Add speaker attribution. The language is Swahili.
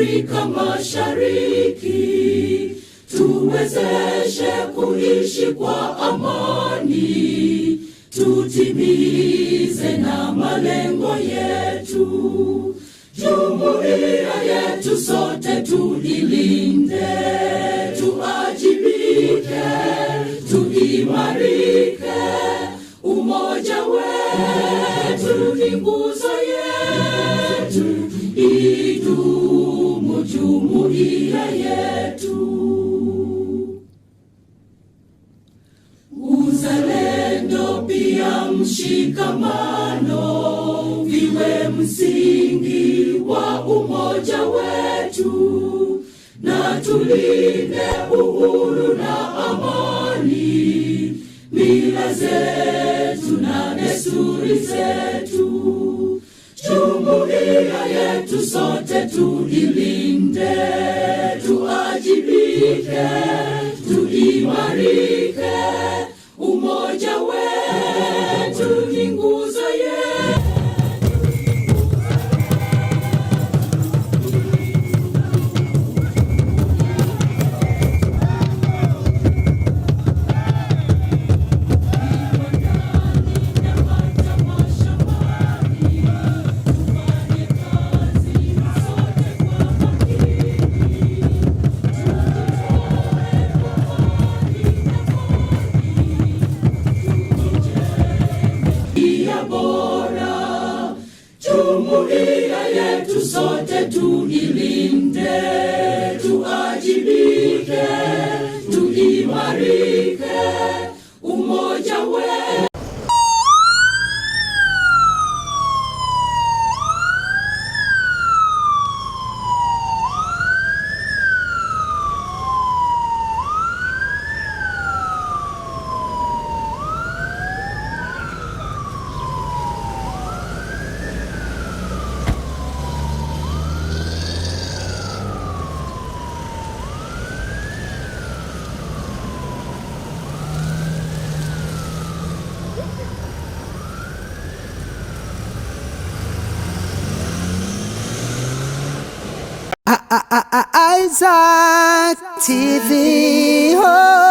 Speaker 1: Afrika Mashariki, tuwezeshe kuishi kwa amani, tutimize na malengo yetu. Jumuiya yetu sote tuilinde, tuajibike, tuimarike. Umoja wetu ni nguzo yetu, idumu jumuiya yetu. Uzalendo pia mshikamano viwe msingi wa umoja wetu, na tulinde uhuru na amani, mila zetu na desturi zetu. Jumuiya yetu sote tuilinde, tuajibike, tuimarike. Umoja wetu ni nguzo yetu. Bora, jumuiya yetu sote tuilinde, tuajibike, tuimarike. Umoja wetu.
Speaker 2: Isaac TV. Oh.